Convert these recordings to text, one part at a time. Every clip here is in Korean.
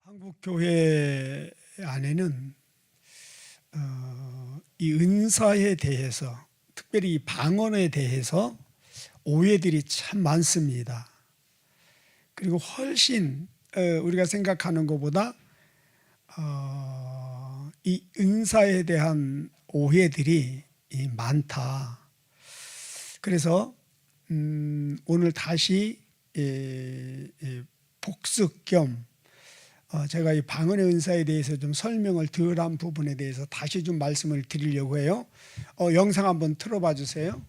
한국 교회 안에는 이 은사에 대해서, 특별히 이 방언에 대해서 오해들이 참 많습니다. 그리고 훨씬 우리가 생각하는 것보다 이 은사에 대한 오해들이 많다. 그래서 오늘 다시 복습 겸 제가 이 방언의 은사에 대해서 좀 설명을 덜한 부분에 대해서 다시 좀 말씀을 드리려고 해요. 영상 한번 틀어봐 주세요.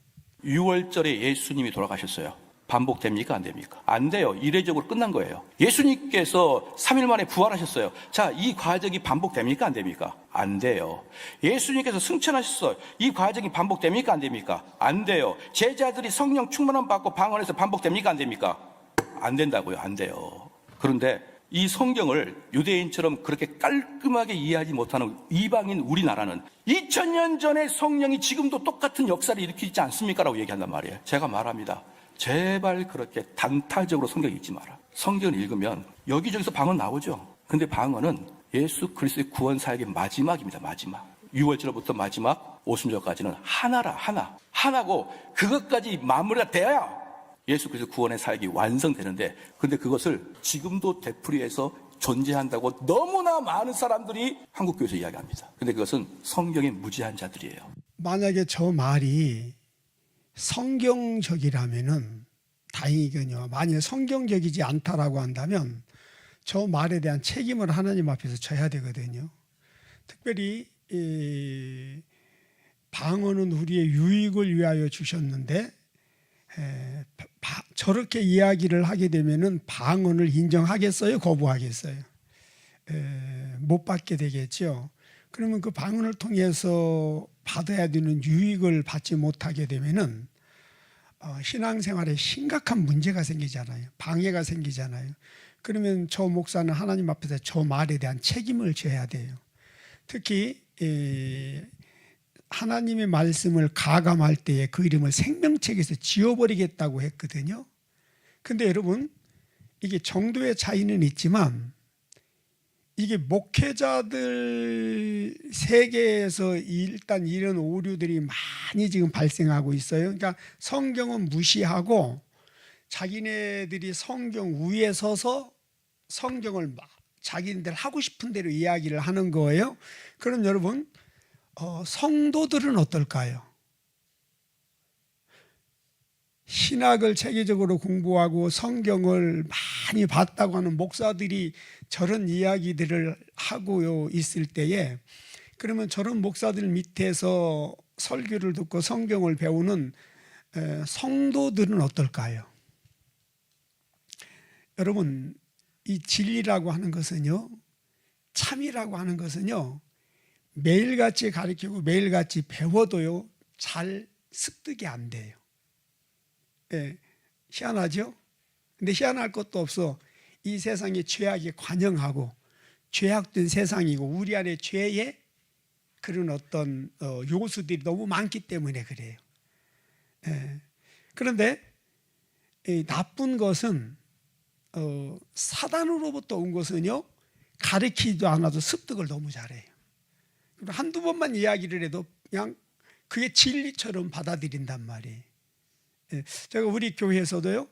6월절에 예수님이 돌아가셨어요. 반복됩니까? 안 됩니까? 안 돼요. 이례적으로 끝난 거예요. 예수님께서 3일 만에 부활하셨어요. 자, 이 과정이 반복됩니까? 안 됩니까? 안 돼요. 예수님께서 승천하셨어요. 이 과정이 반복됩니까? 안 됩니까? 안 돼요. 제자들이 성령 충만함 받고 방언해서 반복됩니까? 안 됩니까? 안 된다고요. 안 돼요. 그런데 이 성경을 유대인처럼 그렇게 깔끔하게 이해하지 못하는 이방인 우리나라는 2000년 전에 성령이 지금도 똑같은 역사를 일으키지 않습니까? 라고 얘기한단 말이에요. 제가 말합니다. 제발 그렇게 단타적으로 성경 읽지 마라. 성경을 읽으면 여기저기서 방언 나오죠. 근데 방언은 예수 그리스도의 구원 사역의 마지막입니다. 마지막. 6월절부터 마지막 오순절까지는 하나라. 하나고 그것까지 마무리가 돼야 예수 그리스도 구원의 사역이 완성되는데, 근데 그것을 지금도 되풀이해서 존재한다고 너무나 많은 사람들이 한국교회에서 이야기합니다. 근데 그것은 성경의 무지한 자들이에요. 만약에 저 말이 성경적이라면은 다행이군요. 만약에 성경적이지 않다라고 한다면 저 말에 대한 책임을 하나님 앞에서 져야 되거든요. 특별히 방언은 우리의 유익을 위하여 주셨는데 저렇게 이야기를 하게 되면은 방언을 인정하겠어요? 거부하겠어요? 못 받게 되겠죠. 그러면 그 방언을 통해서 받아야 되는 유익을 받지 못하게 되면은 신앙생활에 심각한 문제가 생기잖아요. 방해가 생기잖아요. 그러면 저 목사는 하나님 앞에서 저 말에 대한 책임을 져야 돼요. 특히 하나님의 말씀을 가감할 때에 그 이름을 생명책에서 지워버리겠다고 했거든요. 근데 여러분, 이게 정도의 차이는 있지만 이게 목회자들 세계에서 일단 이런 오류들이 많이 지금 발생하고 있어요. 그러니까 성경은 무시하고 자기네들이 성경 위에 서서 성경을 막 자기네들 하고 싶은 대로 이야기를 하는 거예요. 그럼 여러분, 성도들은 어떨까요? 신학을 체계적으로 공부하고 성경을 많이 봤다고 하는 목사들이 저런 이야기들을 하고 있을 때에, 그러면 저런 목사들 밑에서 설교를 듣고 성경을 배우는 성도들은 어떨까요? 여러분, 이 진리라고 하는 것은요, 참이라고 하는 것은요, 매일같이 가르치고 매일같이 배워도요 잘 습득이 안 돼요. 희한하죠? 근데 희한할 것도 없어. 이 세상에 죄악이 관영하고 죄악된 세상이고 우리 안에 죄의 그런 어떤 요소들이 너무 많기 때문에 그래요. 그런데 나쁜 것은 사단으로부터 온 것은요 가르치지도 않아도 습득을 너무 잘해요. 한두 번만 이야기를 해도 그냥 그게 진리처럼 받아들인단 말이에요. 제가 우리 교회에서도요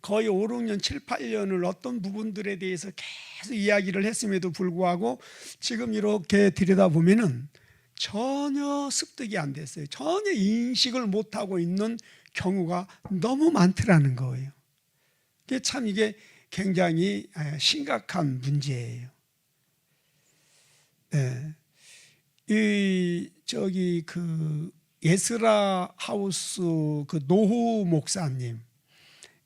거의 5, 6년, 7, 8년을 어떤 부분들에 대해서 계속 이야기를 했음에도 불구하고 지금 이렇게 들여다보면은 전혀 습득이 안 됐어요. 전혀 인식을 못하고 있는 경우가 너무 많더라는 거예요. 이게 굉장히 심각한 문제예요. 그 예스라 하우스 그 노후 목사님,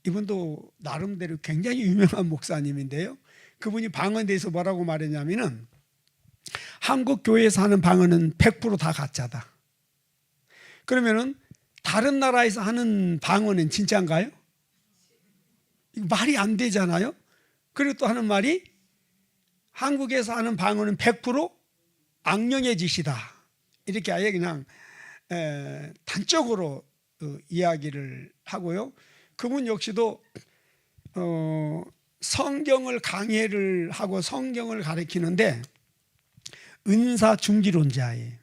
이분도 나름대로 굉장히 유명한 목사님인데요. 그분이 방언에 대해서 뭐라고 말했냐면은 한국 교회에서 하는 방언은 100% 다 가짜다. 그러면은 다른 나라에서 하는 방언은 진짜인가요? 말이 안 되잖아요. 그리고 또 하는 말이 한국에서 하는 방언은 100% 악령의 짓이다. 이렇게 아예 그냥 단적으로 이야기를 하고요. 그분 역시도 성경을 강해를 하고 성경을 가르치는데 은사 중지론자예요.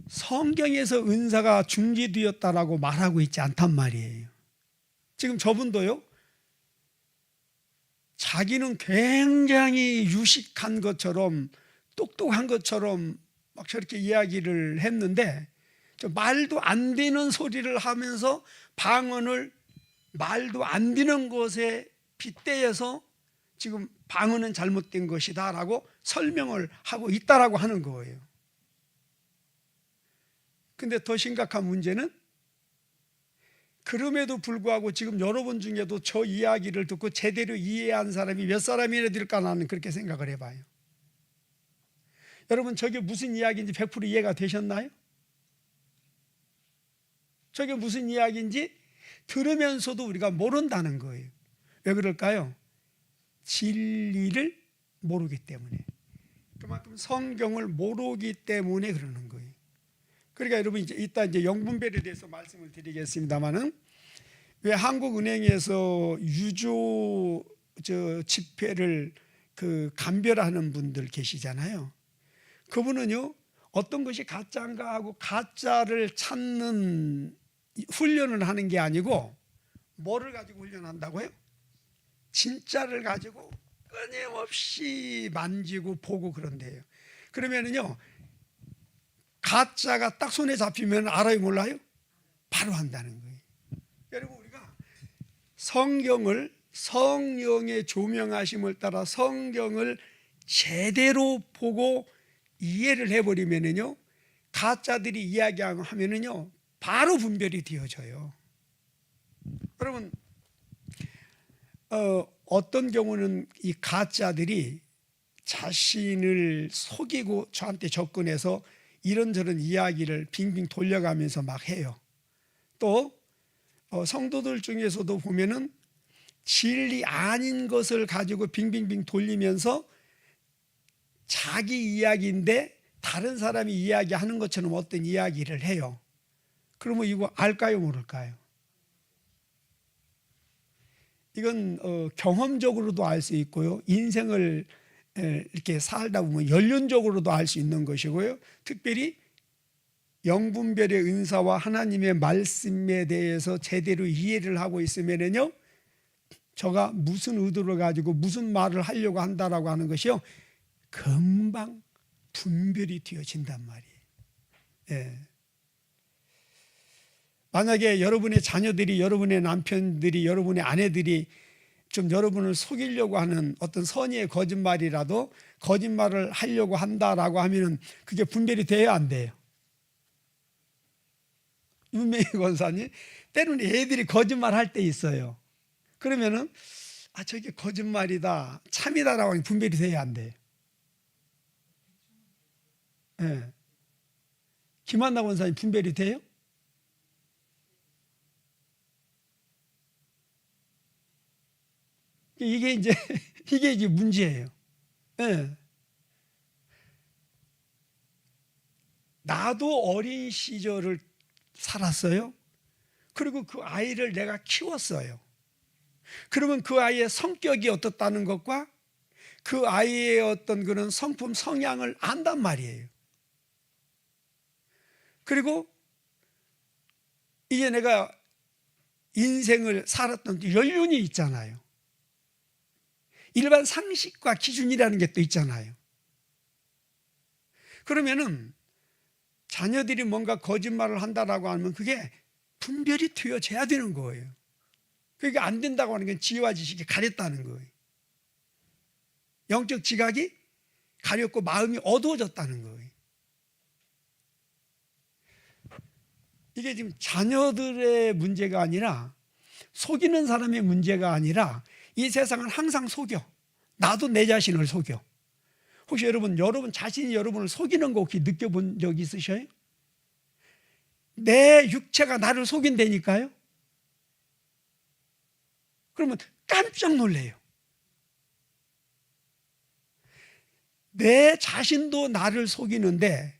성경에서 은사가 중지되었다라고 말하고 있지 않단 말이에요. 지금 저분도요, 자기는 굉장히 유식한 것처럼 똑똑한 것처럼 막 저렇게 이야기를 했는데 말도 안 되는 소리를 하면서 방언을 말도 안 되는 것에 빗대어서 지금 방언은 잘못된 것이다 라고 설명을 하고 있다라고 하는 거예요. 근데 더 심각한 문제는 그럼에도 불구하고 지금 여러분 중에도 저 이야기를 듣고 제대로 이해한 사람이 몇 사람이나 될까 나는 그렇게 생각을 해봐요. 여러분 저게 무슨 이야기인지 100% 이해가 되셨나요? 저게 무슨 이야기인지 들으면서도 우리가 모른다는 거예요. 왜 그럴까요? 진리를 모르기 때문에. 그만큼 성경을 모르기 때문에 그러는 거예요. 그러니까 여러분 이따 영분별에 대해서 말씀을 드리겠습니다만은 왜 한국은행에서 유조 지폐를 감별하는 분들 계시잖아요. 그분은요, 어떤 것이 가짜인가 하고 가짜를 찾는 훈련을 하는 게 아니고 뭐를 가지고 훈련한다고요? 진짜를 가지고 끊임없이 만지고 보고 그런데요. 그러면은요, 가짜가 딱 손에 잡히면 알아요, 몰라요? 바로 한다는 거예요. 여러분 우리가 성경을 성령의 조명하심을 따라 성경을 제대로 보고 이해를 해버리면은요, 가짜들이 이야기하면은요 바로 분별이 되어져요. 여러분 어떤 경우는 이 가짜들이 자신을 속이고 저한테 접근해서 이런저런 이야기를 빙빙 돌려가면서 막 해요. 또 성도들 중에서도 보면은 진리 아닌 것을 가지고 빙빙빙 돌리면서 자기 이야기인데 다른 사람이 이야기하는 것처럼 어떤 이야기를 해요. 그러면 이거 알까요, 모를까요? 이건 경험적으로도 알 수 있고요, 인생을 이렇게 살다 보면 연륜적으로도 알 수 있는 것이고요, 특별히 영분별의 은사와 하나님의 말씀에 대해서 제대로 이해를 하고 있으면요, 저가 무슨 의도를 가지고 무슨 말을 하려고 한다라고 하는 것이요, 금방 분별이 되어진단 말이에요. 예. 만약에 여러분의 자녀들이, 여러분의 남편들이, 여러분의 아내들이 좀 여러분을 속이려고 하는 어떤 선의의 거짓말이라도 거짓말을 하려고 한다라고 하면은 그게 분별이 돼야 안 돼요? 윤명희 권사님, 때로는 애들이 거짓말 할 때 있어요. 그러면은 저게 거짓말이다, 참이다라고 하면 분별이 돼야 안 돼요? 네. 김한나 권사님 분별이 돼요? 이게 이게 문제예요. 네. 나도 어린 시절을 살았어요. 그리고 그 아이를 내가 키웠어요. 그러면 그 아이의 성격이 어떻다는 것과 그 아이의 어떤 그런 성품, 성향을 안단 말이에요. 그리고 이제 내가 인생을 살았던 연륜이 있잖아요. 일반 상식과 기준이라는 게 또 있잖아요. 그러면은 자녀들이 뭔가 거짓말을 한다라고 하면 그게 분별이 되어져야 되는 거예요. 그게 안 된다고 하는 건 지혜와 지식이 가렸다는 거예요. 영적 지각이 가렸고 마음이 어두워졌다는 거예요. 이게 지금 자녀들의 문제가 아니라, 속이는 사람의 문제가 아니라, 이 세상은 항상 속여. 나도 내 자신을 속여. 혹시 여러분 자신이 여러분을 속이는 거 혹시 느껴본 적 있으셔요? 내 육체가 나를 속인다니까요? 그러면 깜짝 놀래요. 내 자신도 나를 속이는데,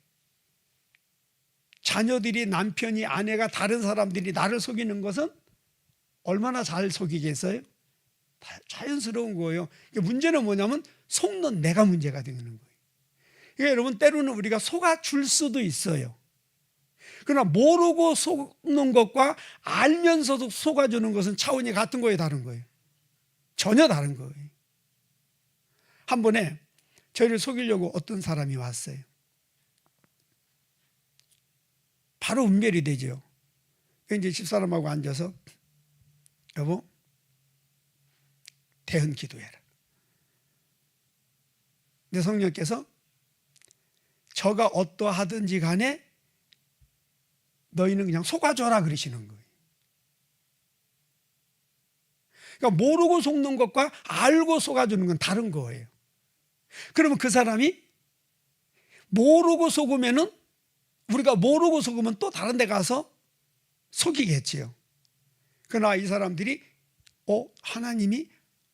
자녀들이, 남편이, 아내가, 다른 사람들이 나를 속이는 것은 얼마나 잘 속이겠어요? 자연스러운 거예요. 문제는 뭐냐면 속는 내가 문제가 되는 거예요. 그러니까 여러분, 때로는 우리가 속아줄 수도 있어요. 그러나 모르고 속는 것과 알면서도 속아주는 것은 차원이 같은 거예요, 다른 거예요? 전혀 다른 거예요. 한 번에 저희를 속이려고 어떤 사람이 왔어요. 바로 은별이 되죠. 이제 집사람하고 앉아서 여보, 대언 기도해라. 근데 성령께서 저가 어떠하든지 간에 너희는 그냥 속아줘라 그러시는 거예요. 그러니까 모르고 속는 것과 알고 속아주는 건 다른 거예요. 그러면 그 사람이 모르고 속으면은, 우리가 모르고 속으면 또 다른 데 가서 속이겠지요. 그러나 이 사람들이 하나님이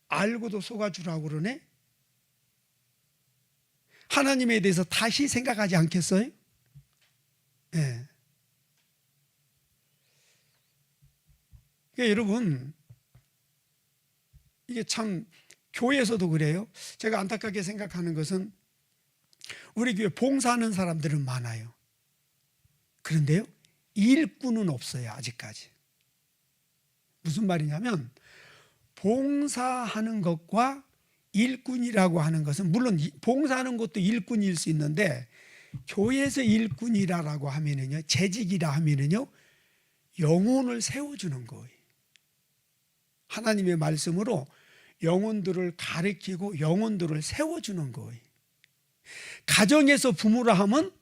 알고도 속아주라고 그러네? 하나님에 대해서 다시 생각하지 않겠어요? 네. 그러니까 여러분, 이게 참 교회에서도 그래요. 제가 안타깝게 생각하는 것은 우리 교회 봉사하는 사람들은 많아요. 그런데요, 일꾼은 없어요, 아직까지. 무슨 말이냐면, 봉사하는 것과 일꾼이라고 하는 것은, 물론 봉사하는 것도 일꾼일 수 있는데, 교회에서 일꾼이라고 하면은요, 재직이라 하면은요, 영혼을 세워주는 거예요. 하나님의 말씀으로 영혼들을 가르치고 영혼들을 세워주는 거예요. 가정에서 부모라 하면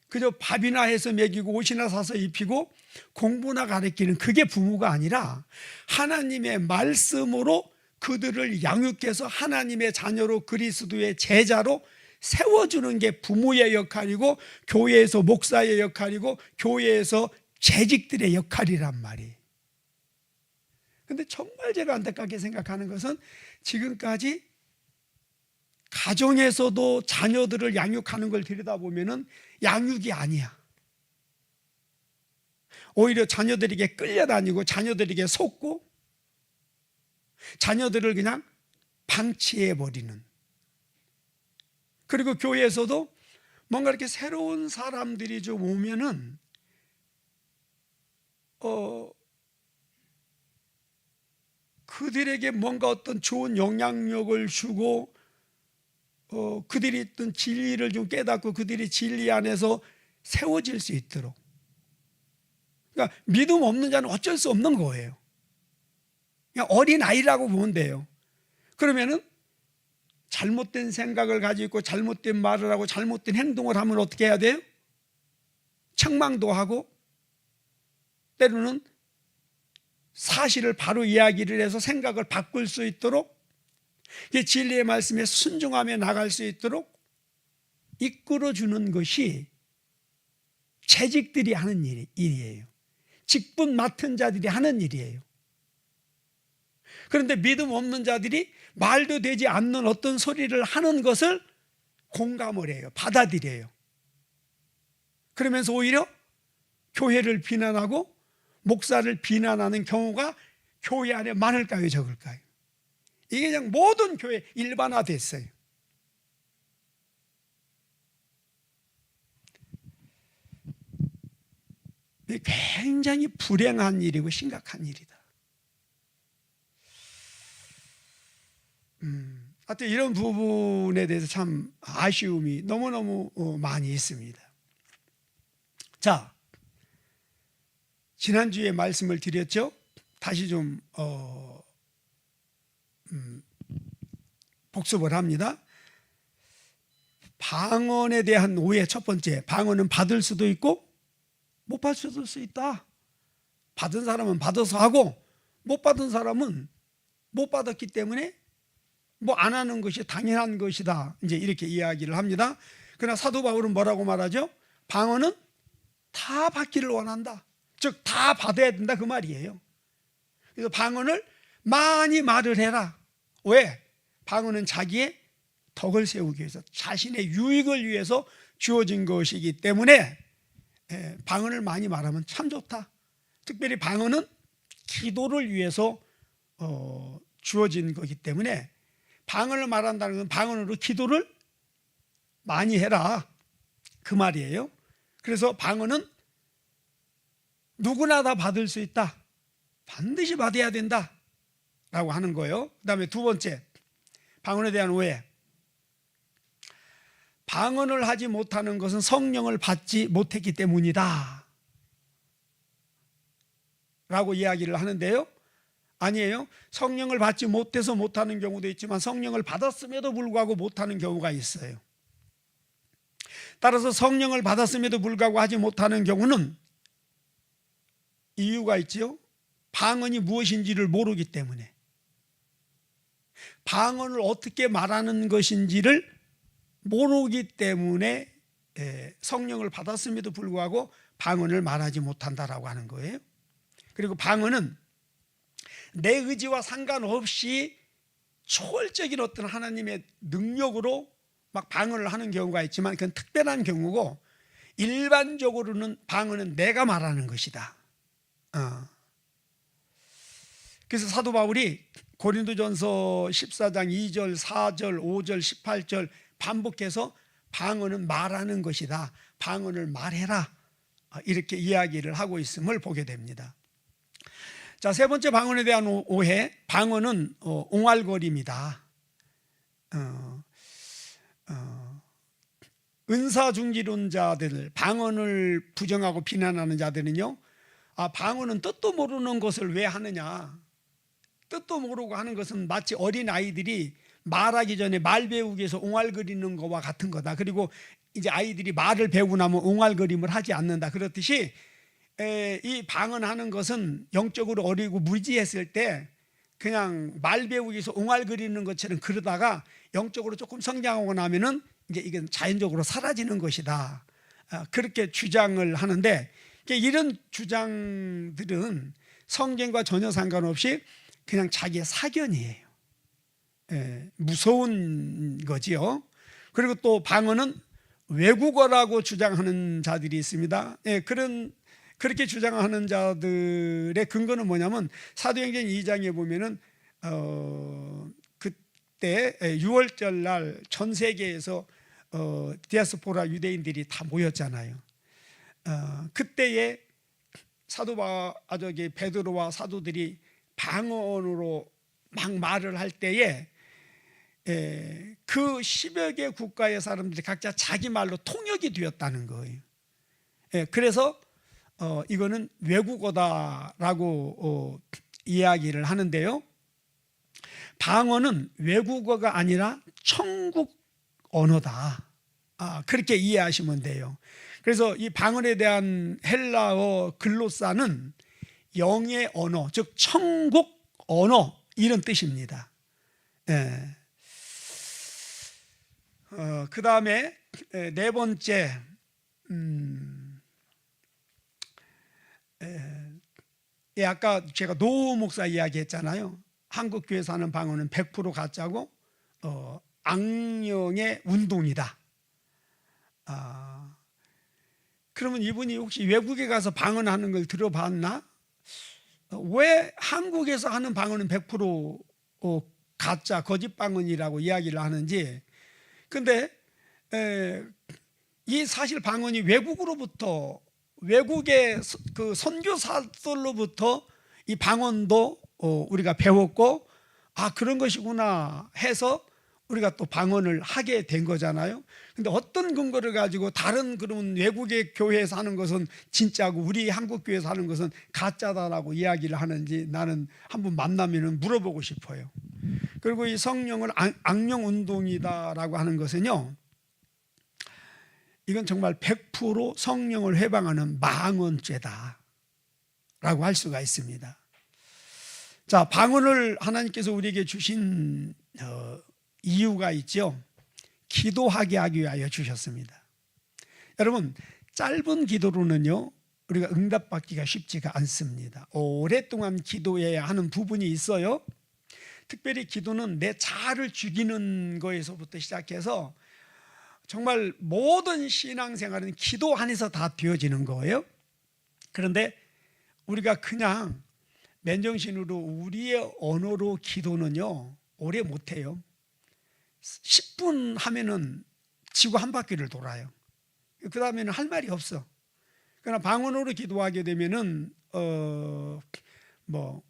그저 밥이나 해서 먹이고 옷이나 사서 입히고 공부나 가르치는, 그게 부모가 아니라 하나님의 말씀으로 그들을 양육해서 하나님의 자녀로, 그리스도의 제자로 세워주는 게 부모의 역할이고, 교회에서 목사의 역할이고, 교회에서 재직들의 역할이란 말이에요. 근데 정말 제가 안타깝게 생각하는 것은, 지금까지 가정에서도 자녀들을 양육하는 걸 들여다보면은 양육이 아니야. 오히려 자녀들에게 끌려다니고, 자녀들에게 속고, 자녀들을 그냥 방치해버리는. 그리고 교회에서도 뭔가 이렇게 새로운 사람들이 좀 오면은 그들에게 뭔가 어떤 좋은 영향력을 주고, 그들이 어떤 진리를 좀 깨닫고 그들이 진리 안에서 세워질 수 있도록. 그러니까 믿음 없는 자는 어쩔 수 없는 거예요. 그냥 어린 아이라고 보면 돼요. 그러면은 잘못된 생각을 가지고 있고, 잘못된 말을 하고, 잘못된 행동을 하면 어떻게 해야 돼요? 책망도 하고, 때로는 사실을 바로 이야기를 해서 생각을 바꿀 수 있도록, 진리의 말씀에 순종하며 나갈 수 있도록 이끌어주는 것이 재직들이 하는 일이에요. 직분 맡은 자들이 하는 일이에요. 그런데 믿음 없는 자들이 말도 되지 않는 어떤 소리를 하는 것을 공감을 해요. 받아들여요. 그러면서 오히려 교회를 비난하고 목사를 비난하는 경우가 교회 안에 많을까요, 적을까요? 이게 그냥 모든 교회 일반화됐어요. 굉장히 불행한 일이고 심각한 일이다. 하여튼 이런 부분에 대해서 참 아쉬움이 너무너무 많이 있습니다. 자, 지난주에 말씀을 드렸죠. 다시 좀 복습을 합니다. 방언에 대한 오해, 첫 번째, 방언은 받을 수도 있고 못 받을 수 있다. 받은 사람은 받아서 하고, 못 받은 사람은 못 받았기 때문에 뭐 안 하는 것이 당연한 것이다, 이제 이렇게 이야기를 합니다. 그러나 사도 바울은 뭐라고 말하죠? 방언은 다 받기를 원한다. 즉 다 받아야 된다, 그 말이에요. 그래서 방언을 많이 말을 해라. 왜? 방언은 자기의 덕을 세우기 위해서, 자신의 유익을 위해서 주어진 것이기 때문에 방언을 많이 말하면 참 좋다. 특별히 방언은 기도를 위해서 주어진 거기 때문에 방언을 말한다는 건 방언으로 기도를 많이 해라 그 말이에요. 그래서 방언은 누구나 다 받을 수 있다. 반드시 받아야 된다 라고 하는 거예요. 그 다음에 두 번째, 방언에 대한 오해. 방언을 하지 못하는 것은 성령을 받지 못했기 때문이다 라고 이야기를 하는데요. 아니에요. 성령을 받지 못해서 못하는 경우도 있지만 성령을 받았음에도 불구하고 못하는 경우가 있어요. 따라서 성령을 받았음에도 불구하고 하지 못하는 경우는 이유가 있지요. 방언이 무엇인지를 모르기 때문에, 방언을 어떻게 말하는 것인지를 모르기 때문에 성령을 받았음에도 불구하고 방언을 말하지 못한다라고 하는 거예요. 그리고 방언은 내 의지와 상관없이 초월적인 어떤 하나님의 능력으로 막 방언을 하는 경우가 있지만 그건 특별한 경우고, 일반적으로는 방언은 내가 말하는 것이다. 그래서 사도 바울이 고린도전서 14장 2절, 4절, 5절, 18절 반복해서 방언은 말하는 것이다. 방언을 말해라. 이렇게 이야기를 하고 있음을 보게 됩니다. 자, 세 번째 방언에 대한 오해. 방언은 옹알거림이다. 은사중지론자들, 방언을 부정하고 비난하는 자들은요, 방언은 뜻도 모르는 것을 왜 하느냐, 뜻도 모르고 하는 것은 마치 어린 아이들이 말하기 전에 말 배우기 위해서 옹알거리는 것과 같은 거다. 그리고 이제 아이들이 말을 배우고 나면 옹알거림을 하지 않는다. 그렇듯이 이 방언하는 것은 영적으로 어리고 무지했을 때 그냥 말 배우기 위해서 옹알거리는 것처럼 그러다가 영적으로 조금 성장하고 나면은 이제 이건 자연적으로 사라지는 것이다. 그렇게 주장을 하는데, 이런 주장들은 성경과 전혀 상관없이 그냥 자기의 사견이에요. 무서운 거지요. 그리고 또 방언은 외국어라고 주장하는 자들이 있습니다. 그렇게 주장하는 자들의 근거는 뭐냐면 사도행전 2장에 보면은 그때 6월절 날 전 세계에서 디아스포라 유대인들이 다 모였잖아요. 그때에 베드로와 사도들이 방언으로 막 말을 할 때에 그 10여 개 국가의 사람들이 각자 자기 말로 통역이 되었다는 거예요. 그래서 이거는 외국어다라고 이야기를 하는데요. 방언은 외국어가 아니라 천국 언어다. 그렇게 이해하시면 돼요. 그래서 이 방언에 대한 헬라어 글로사는 영의 언어, 즉 천국 언어, 이런 뜻입니다. 그 다음에 네 번째, 아까 제가 노 목사 이야기했잖아요. 한국 교회에서 하는 방언은 100% 가짜고 악령의 운동이다. 그러면 이분이 혹시 외국에 가서 방언하는 걸 들어봤나? 왜 한국에서 하는 방언은 100% 가짜, 거짓 방언이라고 이야기를 하는지. 근데 이 사실 방언이 외국으로부터, 외국의 그 선교사들로부터 이 방언도 우리가 배웠고, 그런 것이구나 해서 우리가 또 방언을 하게 된 거잖아요. 근데 어떤 근거를 가지고 다른 그런 외국의 교회에서 하는 것은 진짜고 우리 한국 교회에서 하는 것은 가짜다라고 이야기를 하는지 나는 한번 만나면 물어보고 싶어요. 그리고 이 성령을 악령 운동이다라고 하는 것은요, 이건 정말 100% 성령을 회방하는 망언죄다 라고 할 수가 있습니다. 자, 방언을 하나님께서 우리에게 주신 이유가 있죠. 기도하게 하기 위하여 주셨습니다. 여러분, 짧은 기도로는요, 우리가 응답받기가 쉽지가 않습니다. 오랫동안 기도해야 하는 부분이 있어요. 특별히 기도는 내 자아를 죽이는 거에서부터 시작해서 정말 모든 신앙생활은 기도 안에서 다 되어지는 거예요. 그런데 우리가 그냥 맨정신으로 우리의 언어로 기도는요 오래 못해요. 10분 하면은 지구 한 바퀴를 돌아요. 그 다음에는 할 말이 없어. 그러나 방언으로 기도하게 되면은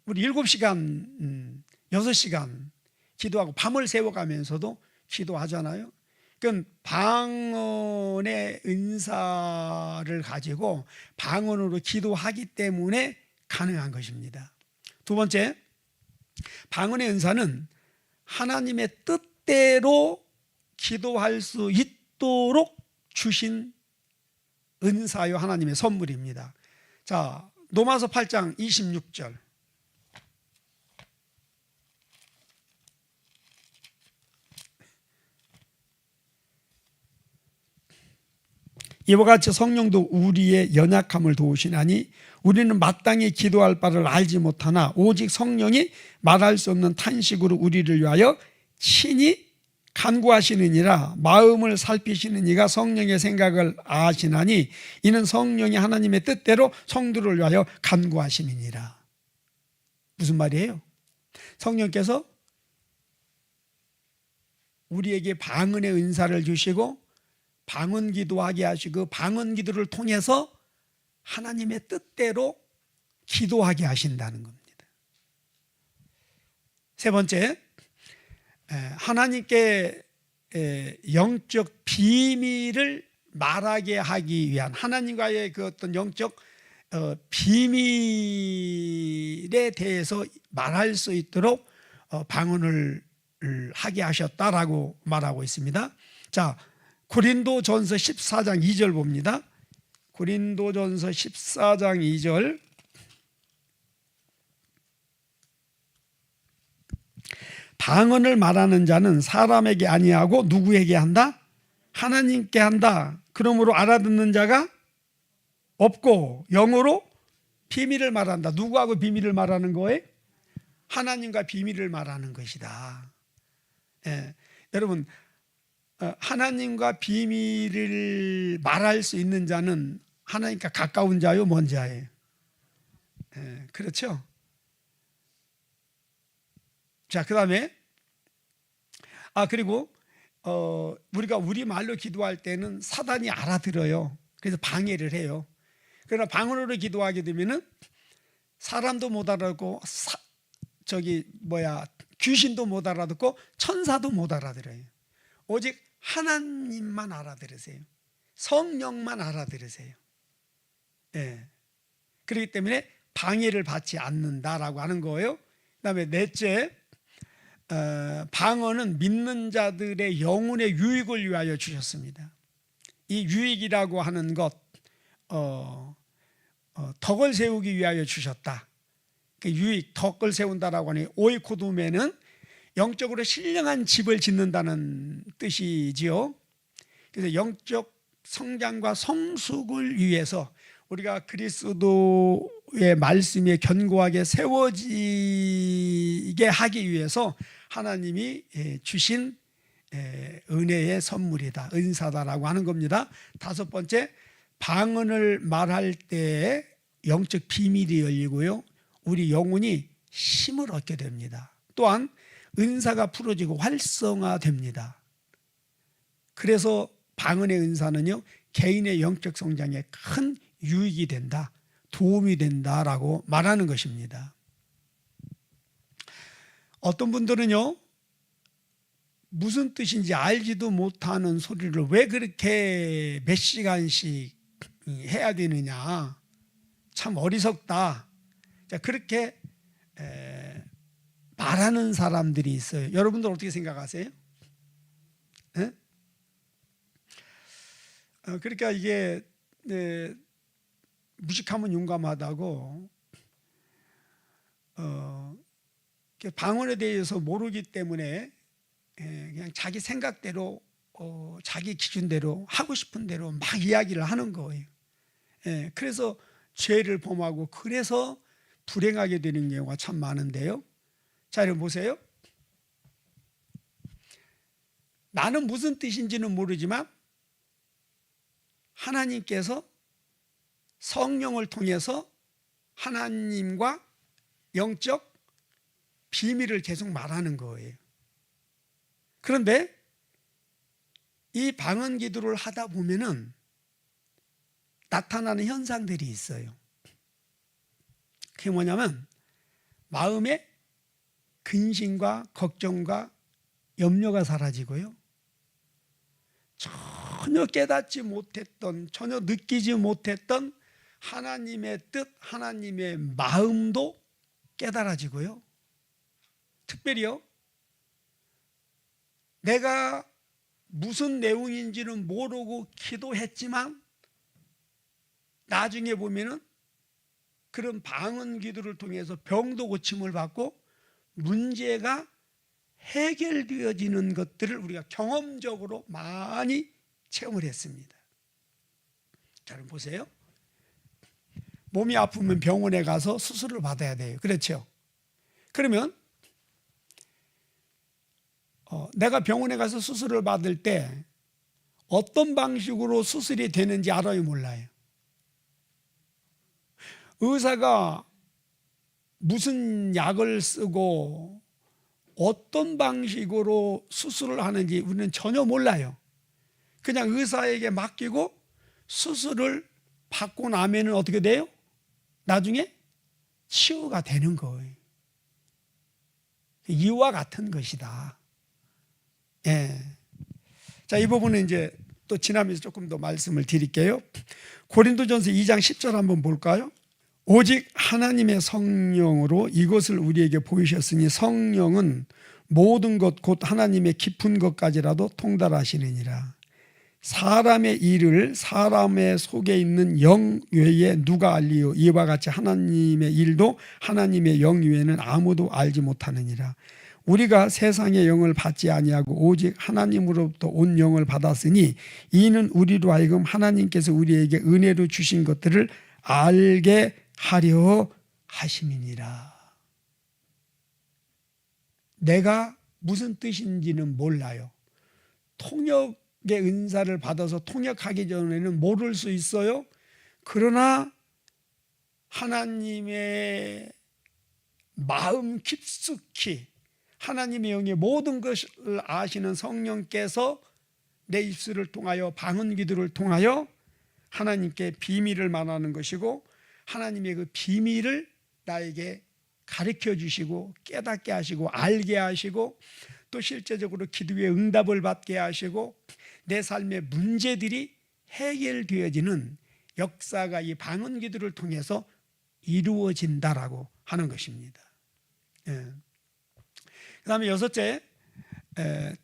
우리 7시간 6시간 기도하고 밤을 새워가면서도 기도하잖아요. 그건 방언의 은사를 가지고 방언으로 기도하기 때문에 가능한 것입니다. 두 번째, 방언의 은사는 하나님의 뜻대로 기도할 수 있도록 주신 은사요 하나님의 선물입니다. 자, 로마서 8장 26절. 이와 같이 성령도 우리의 연약함을 도우시나니 우리는 마땅히 기도할 바를 알지 못하나 오직 성령이 말할 수 없는 탄식으로 우리를 위하여 친히 간구하시느니라. 마음을 살피시는 이가 성령의 생각을 아시나니 이는 성령이 하나님의 뜻대로 성도를 위하여 간구하시느니라. 무슨 말이에요? 성령께서 우리에게 방언의 은사를 주시고 방언 기도하게 하시고 방언 기도를 통해서 하나님의 뜻대로 기도하게 하신다는 겁니다. 세 번째, 하나님께 영적 비밀을 말하게 하기 위한 하나님과의 그 어떤 영적 비밀에 대해서 말할 수 있도록 방언을 하게 하셨다라고 말하고 있습니다. 자, 고린도전서 14장 2절 봅니다. 고린도전서 14장 2절. 방언을 말하는 자는 사람에게 아니하고 누구에게 한다? 하나님께 한다. 그러므로 알아듣는 자가 없고 영어로 비밀을 말한다. 누구하고 비밀을 말하는 거예요? 하나님과 비밀을 말하는 것이다. 여러분, 하나님과 비밀을 말할 수 있는 자는 하나님과 가까운 자요, 먼 자예요? 그렇죠? 자, 그 다음에 그리고 우리가 우리말로 기도할 때는 사단이 알아들어요. 그래서 방해를 해요. 그러나 방언으로 기도하게 되면은 사람도 못 알아듣고 귀신도 못 알아듣고 천사도 못 알아들어요. 오직 하나님만 알아들으세요. 성령만 알아들으세요. 그렇기 때문에 방해를 받지 않는다라고 하는 거예요. 그다음에 넷째, 방언은 믿는 자들의 영혼의 유익을 위하여 주셨습니다. 이 유익이라고 하는 것, 덕을 세우기 위하여 주셨다. 그 유익, 덕을 세운다라고 하니 오이코도메는 영적으로 신령한 집을 짓는다는 뜻이지요. 그래서 영적 성장과 성숙을 위해서 우리가 그리스도의 말씀에 견고하게 세워지게 하기 위해서 하나님이 주신 은혜의 선물이다, 은사다라고 하는 겁니다. 다섯 번째, 방언을 말할 때 영적 비밀이 열리고요, 우리 영혼이 힘을 얻게 됩니다. 또한 은사가 풀어지고 활성화됩니다. 그래서 방언의 은사는요, 개인의 영적 성장에 큰 유익이 된다, 도움이 된다라고 말하는 것입니다. 어떤 분들은요, 무슨 뜻인지 알지도 못하는 소리를 왜 그렇게 몇 시간씩 해야 되느냐, 참 어리석다, 자, 그렇게 말하는 사람들이 있어요. 여러분들 어떻게 생각하세요? 그러니까 이게 무식하면 용감하다고, 방언에 대해서 모르기 때문에 그냥 자기 생각대로 자기 기준대로 하고 싶은 대로 막 이야기를 하는 거예요. 그래서 죄를 범하고 그래서 불행하게 되는 경우가 참 많은데요. 자, 여러분 보세요. 나는 무슨 뜻인지는 모르지만 하나님께서 성령을 통해서 하나님과 영적 비밀을 계속 말하는 거예요. 그런데 이 방언 기도를 하다 보면은 나타나는 현상들이 있어요. 그게 뭐냐면 마음에 근심과 걱정과 염려가 사라지고요. 전혀 깨닫지 못했던, 전혀 느끼지 못했던 하나님의 뜻, 하나님의 마음도 깨달아지고요. 특별히요, 내가 무슨 내용인지는 모르고 기도했지만 나중에 보면은 그런 방언 기도를 통해서 병도 고침을 받고 문제가 해결되어지는 것들을 우리가 경험적으로 많이 체험을 했습니다. 자, 여러분 보세요. 몸이 아프면 병원에 가서 수술을 받아야 돼요. 그렇죠? 그러면 내가 병원에 가서 수술을 받을 때 어떤 방식으로 수술이 되는지 알아요, 몰라요? 의사가 무슨 약을 쓰고 어떤 방식으로 수술을 하는지 우리는 전혀 몰라요. 그냥 의사에게 맡기고 수술을 받고 나면은 어떻게 돼요? 나중에 치유가 되는 거예요. 이와 같은 것이다. 예. 자, 이 부분은 이제 또 지나면서 조금 더 말씀을 드릴게요. 고린도전서 2장 10절 한번 볼까요? 오직 하나님의 성령으로 이것을 우리에게 보이셨으니 성령은 모든 것 곧 하나님의 깊은 것까지라도 통달하시느니라. 사람의 일을 사람의 속에 있는 영 외에 누가 알리요? 이와 같이 하나님의 일도 하나님의 영 외에는 아무도 알지 못하느니라. 우리가 세상의 영을 받지 아니하고 오직 하나님으로부터 온 영을 받았으니 이는 우리로 하여금 하나님께서 우리에게 은혜로 주신 것들을 알게 하려 하심이니라. 내가 무슨 뜻인지는 몰라요. 통역의 은사를 받아서 통역하기 전에는 모를 수 있어요. 그러나 하나님의 마음 깊숙이 하나님의 영의 모든 것을 아시는 성령께서 내 입술을 통하여 방언 기도를 통하여 하나님께 비밀을 말하는 것이고 하나님의 그 비밀을 나에게 가르쳐 주시고 깨닫게 하시고 알게 하시고 또 실제적으로 기도의 응답을 받게 하시고 내 삶의 문제들이 해결되어지는 역사가 이 방언 기도를 통해서 이루어진다라고 하는 것입니다. 예. 그 다음에 여섯째,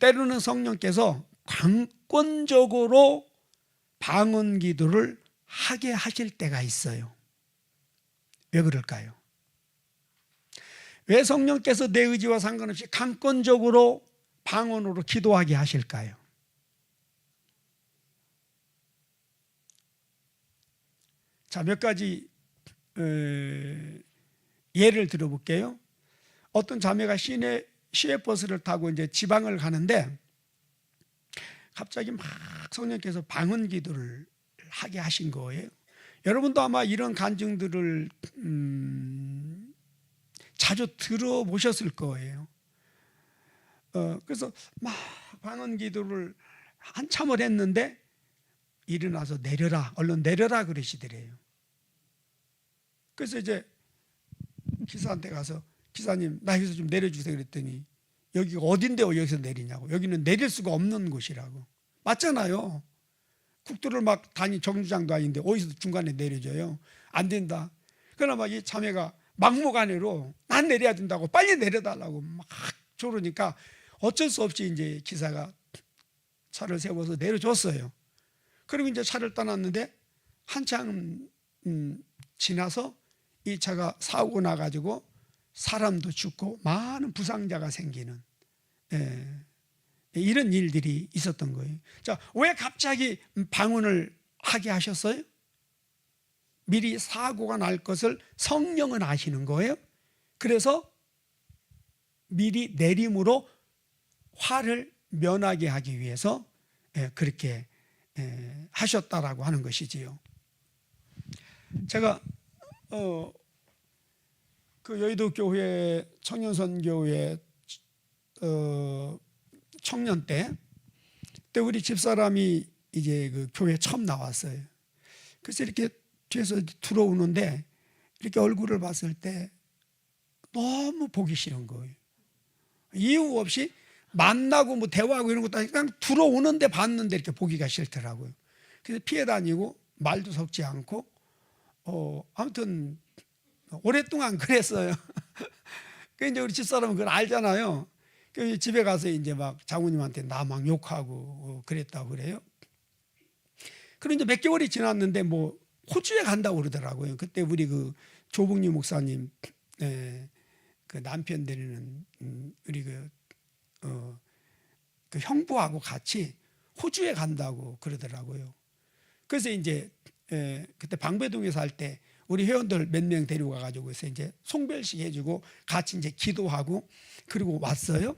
때로는 성령께서 강권적으로 방언 기도를 하게 하실 때가 있어요. 왜 그럴까요? 왜 성령께서 내 의지와 상관없이 강권적으로 방언으로 기도하게 하실까요? 자, 몇 가지 예를 들어볼게요. 어떤 자매가 시외버스를 타고 이제 지방을 가는데 갑자기 막 성령께서 방언 기도를 하게 하신 거예요. 여러분도 아마 이런 간증들을 자주 들어보셨을 거예요. 그래서 막 방언 기도를 한참을 했는데 일어나서 내려라, 얼른 내려라 그러시더래요. 그래서 이제 기사한테 가서 기사님 나 여기서 좀 내려주세요 그랬더니 여기가 어딘데요 여기서 내리냐고. 여기는 내릴 수가 없는 곳이라고. 맞잖아요. 국도를 막 정류장도 아닌데 어디서 중간에 내려줘요. 안 된다. 그러나 이 자매가 막무가내로 난 내려야 된다고 빨리 내려달라고 막 조르니까 어쩔 수 없이 이제 기사가 차를 세워서 내려줬어요. 그리고 이제 차를 떠났는데 한참 지나서 이 차가 사고 나가지고 사람도 죽고 많은 부상자가 생기는 이런 일들이 있었던 거예요. 자, 왜 갑자기 방언을 하게 하셨어요? 미리 사고가 날 것을 성령은 아시는 거예요. 그래서 미리 내림으로 화를 면하게 하기 위해서 그렇게 하셨다라고 하는 것이지요. 제가 그 여의도 교회 청년선교회 청년 때 그때 우리 집사람이 이제 그 교회 처음 나왔어요. 그래서 이렇게 뒤에서 들어오는데 이렇게 얼굴을 봤을 때 너무 보기 싫은 거예요. 이유 없이 만나고 뭐 대화하고 이런 것도 아니고 그냥 들어오는데 봤는데 이렇게 보기가 싫더라고요. 그래서 피해 다니고 말도 섞지 않고 아무튼 오랫동안 그랬어요. 그 이제 우리 집사람은 그걸 알잖아요. 그 집에 가서 이제 막 장모님한테 나 막 욕하고 그랬다고 그래요. 그리고 이제 몇 개월이 지났는데 뭐 호주에 간다고 그러더라고요. 그때 우리 그 조봉리 목사님 그 남편 되는 우리 그 형부하고 같이 호주에 간다고 그러더라고요. 그래서 이제 그때 방배동에 살 때 우리 회원들 몇 명 데리고 가가지고 해서 이제 송별식 해주고 같이 이제 기도하고 그리고 왔어요.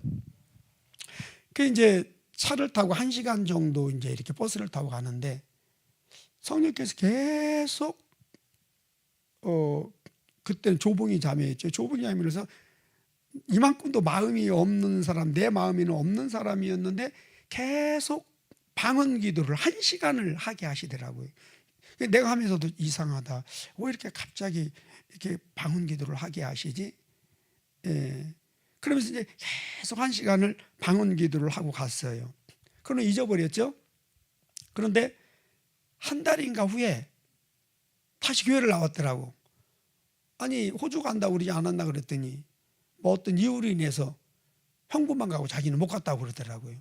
그 이제 차를 타고 1시간 정도 이제 이렇게 버스를 타고 가는데 성령께서 계속 그때는 조봉이 자매였죠. 조봉이 자매라서 이만큼도 마음이 없는 사람, 내 마음에는 없는 사람이었는데 계속 방언 기도를 1시간을 하게 하시더라고요. 내가 하면서도 이상하다. 왜 이렇게 갑자기 이렇게 방언 기도를 하게 하시지? 그러면서 이제 계속 1시간을 방언 기도를 하고 갔어요. 그러면 잊어버렸죠? 그런데 한 달인가 후에 다시 교회를 나왔더라고. 아니 호주 간다고 그러지 않았나 그랬더니 뭐 어떤 이유로 인해서 평구만 가고 자기는 못 갔다고 그러더라고요.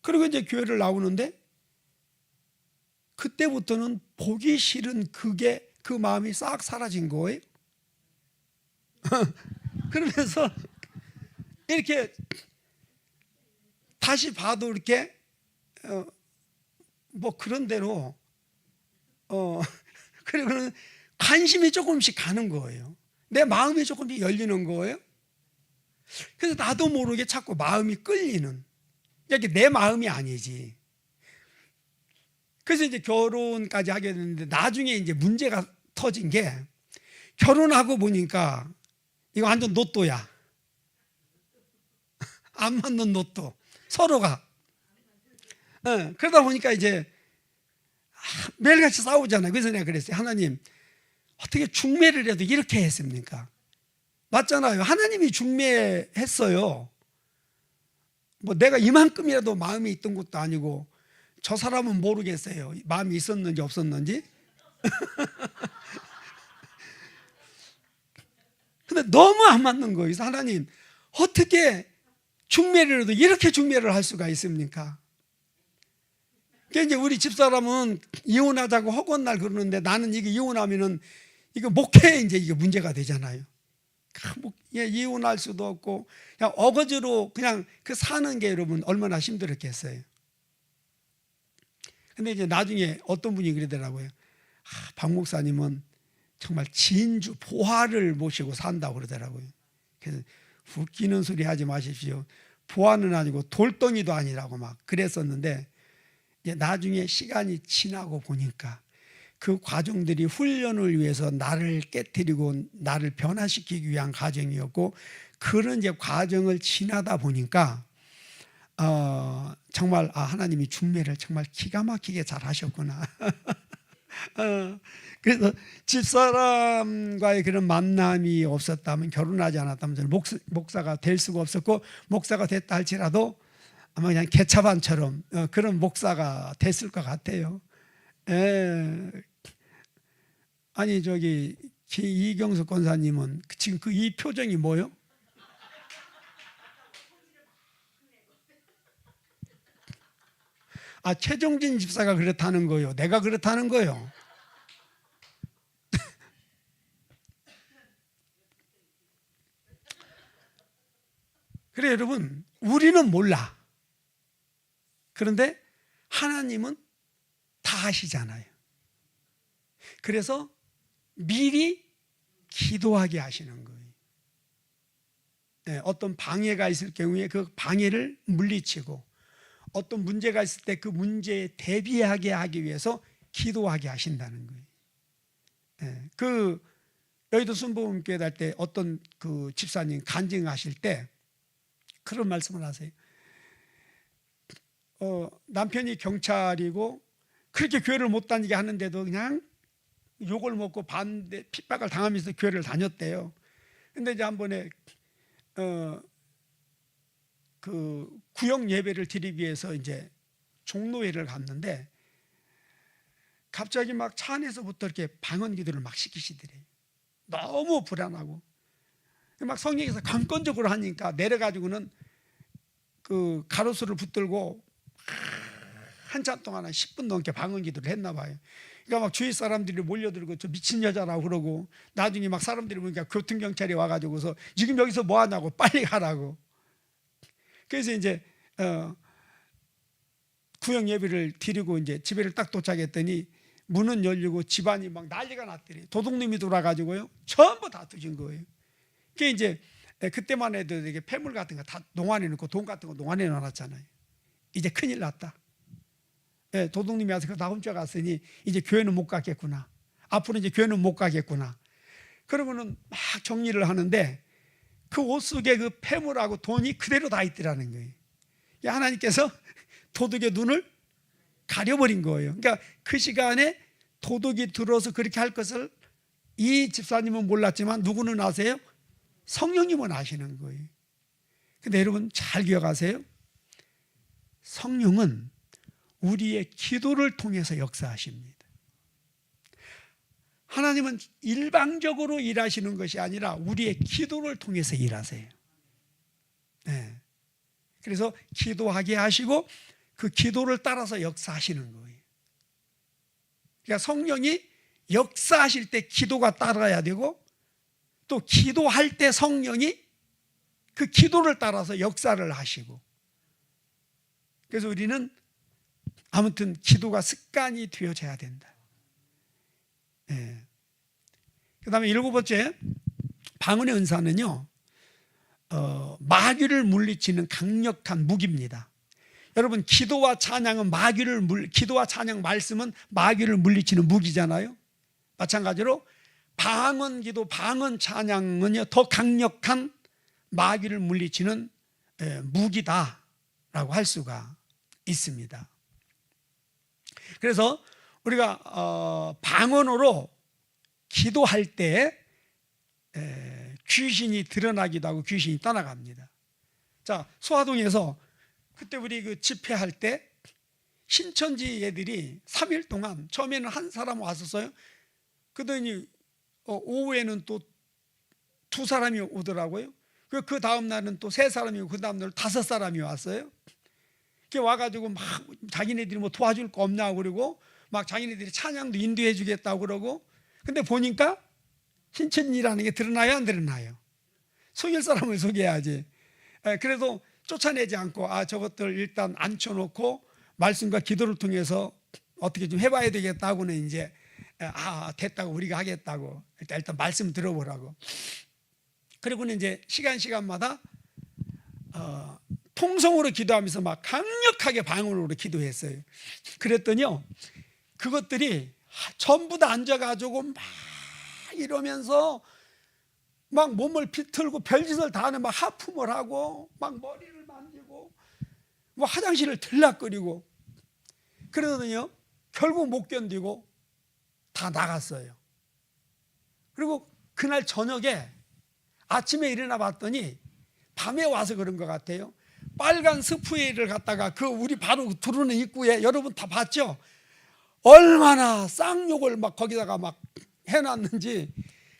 그리고 이제 교회를 나오는데 그때부터는 보기 싫은 그게 그 마음이 싹 사라진 거예요. 그러면서 이렇게 다시 봐도 이렇게 뭐 그런 대로 그리고는 관심이 조금씩 가는 거예요. 내 마음이 조금씩 열리는 거예요. 그래서 나도 모르게 자꾸 마음이 끌리는. 이게 내 마음이 아니지. 그래서 이제 결혼까지 하게 됐는데 나중에 이제 문제가 터진 게 결혼하고 보니까 이거 완전 로또야. 안 맞는 로또. 서로가. 그러다 보니까 이제 매일같이 싸우잖아요. 그래서 내가 그랬어요. 하나님, 어떻게 중매를 해도 이렇게 했습니까? 맞잖아요. 하나님이 중매했어요. 뭐 내가 이만큼이라도 마음이 있던 것도 아니고 저 사람은 모르겠어요. 마음이 있었는지 없었는지. 근데 너무 안 맞는 거예요. 그래서 하나님, 어떻게 중매를 해도 이렇게 중매를 할 수가 있습니까? 그러니까 이제 우리 집사람은 이혼하자고 허건날 그러는데 나는 이게 이혼하면은 이거 목회에 이제 이게 문제가 되잖아요. 이혼할 수도 없고 그냥 어거지로 그냥 그 사는 게 여러분 얼마나 힘들었겠어요. 근데 이제 나중에 어떤 분이 그러더라고요. 박 목사님은 정말 진주 보화를 모시고 산다고 그러더라고요. 그래서 웃기는 소리 하지 마십시오. 보화는 아니고 돌덩이도 아니라고 막 그랬었는데 이제 나중에 시간이 지나고 보니까 그 과정들이 훈련을 위해서 나를 깨트리고 나를 변화시키기 위한 과정이었고 그런 이제 과정을 지나다 보니까 정말 하나님이 중매를 정말 기가 막히게 잘 하셨구나. 그래서 집사람과의 그런 만남이 없었다면 결혼하지 않았다면 저는 목사가 될 수가 없었고 목사가 됐다 할지라도 아마 그냥 개차반처럼 그런 목사가 됐을 것 같아요. 아니 저기 이경숙 권사님은 지금 이 표정이 뭐요? 최종진 집사가 그렇다는 거요. 내가 그렇다는 거요. 그래 여러분, 우리는 몰라. 그런데 하나님은 다 아시잖아요. 그래서 미리 기도하게 하시는 거예요. 어떤 방해가 있을 경우에 그 방해를 물리치고 어떤 문제가 있을 때 그 문제에 대비하게 하기 위해서 기도하게 하신다는 거예요. 여의도 순복음교회 할 때 어떤 그 집사님 간증하실 때 그런 말씀을 하세요. 남편이 경찰이고 그렇게 교회를 못 다니게 하는데도 그냥 욕을 먹고 반대 핍박을 당하면서 교회를 다녔대요. 근데 이제 한 번에 그 구역 예배를 드리기 위해서 이제 종로회를 갔는데 갑자기 막 차 안에서부터 이렇게 방언 기도를 막 시키시더래요. 너무 불안하고 막 성령에서 강권적으로 하니까 내려가지고는 그 가로수를 붙들고 한참 동안 한 10분 넘게 방언 기도를 했나 봐요. 그러니까 막 주위 사람들이 몰려들고 저 미친 여자라고 그러고 나중에 막 사람들이 보니까 교통경찰이 와가지고서 지금 여기서 뭐 하냐고 빨리 가라고. 그래서 이제 구역 예배를 드리고 이제 집에를 딱 도착했더니 문은 열리고 집안이 막 난리가 났더니 도둑놈이 돌아가지고요 전부 다 드신 거예요. 그게 이제 그때만 해도 이게 폐물 같은 거 다 농안에 넣고 돈 같은 거 농안에 넣어놨잖아요. 이제 큰일 났다. 도둑님이 와서 그거 다 훔쳐갔으니 이제 교회는 못 가겠구나. 앞으로 이제 교회는 못 가겠구나. 그러고는 막 정리를 하는데 그 옷 속에 그 폐물하고 돈이 그대로 다 있더라는 거예요. 하나님께서 도둑의 눈을 가려버린 거예요. 그러니까 그 시간에 도둑이 들어서 그렇게 할 것을 이 집사님은 몰랐지만 누구는 아세요? 성령님은 아시는 거예요. 근데 여러분 잘 기억하세요. 성령은 우리의 기도를 통해서 역사하십니다. 하나님은 일방적으로 일하시는 것이 아니라 우리의 기도를 통해서 일하세요. 네. 그래서 기도하게 하시고 그 기도를 따라서 역사하시는 거예요. 그러니까 성령이 역사하실 때 기도가 따라야 되고 또 기도할 때 성령이 그 기도를 따라서 역사를 하시고 그래서 우리는 아무튼 기도가 습관이 되어져야 된다. 네. 그 다음에 7번째 방언의 은사는요 마귀를 물리치는 강력한 무기입니다. 여러분 기도와 찬양은 기도와 찬양 말씀은 마귀를 물리치는 무기잖아요. 마찬가지로 방언 기도, 방언 찬양은요 더 강력한 마귀를 물리치는 무기다라고 할 수가 있습니다. 그래서 우리가 방언으로 기도할 때 귀신이 드러나기도 하고 귀신이 떠나갑니다. 자, 소화동에서 그때 우리 그 집회할 때 신천지 애들이 3일 동안 처음에는 한 사람 왔었어요. 그러더니 오후에는 또 2사람이 오더라고요. 그 다음 날은 또 3사람이 오고 그 다음 날은 5사람이 왔어요. 이렇게 와가지고 막 자기네들이 뭐 도와줄 거 없냐고 그러고 막 자기네들이 찬양도 인도해 주겠다고 그러고 근데 보니까 신천지라는 게 드러나요 안 드러나요? 속일 사람을 속여야지. 그래도 쫓아내지 않고 저것들 일단 앉혀놓고 말씀과 기도를 통해서 어떻게 좀 해봐야 되겠다고는 이제 됐다고 우리가 하겠다고 일단 말씀 들어보라고. 그리고는 이제 시간마다 통성으로 기도하면서 막 강력하게 방언으로 기도했어요. 그랬더니요 그것들이 전부 다 앉아가지고 막 이러면서 막 몸을 비틀고 별짓을 다 하는 막 하품을 하고 막 머리를 만지고 뭐 화장실을 들락거리고 그러더니요 결국 못 견디고 다 나갔어요. 그리고 그날 저녁에 아침에 일어나 봤더니 밤에 와서 그런 것 같아요. 빨간 스프레이를 갖다가 그 우리 바로 들어오는 입구에 여러분 다 봤죠? 얼마나 쌍욕을 막 거기다가 막 해놨는지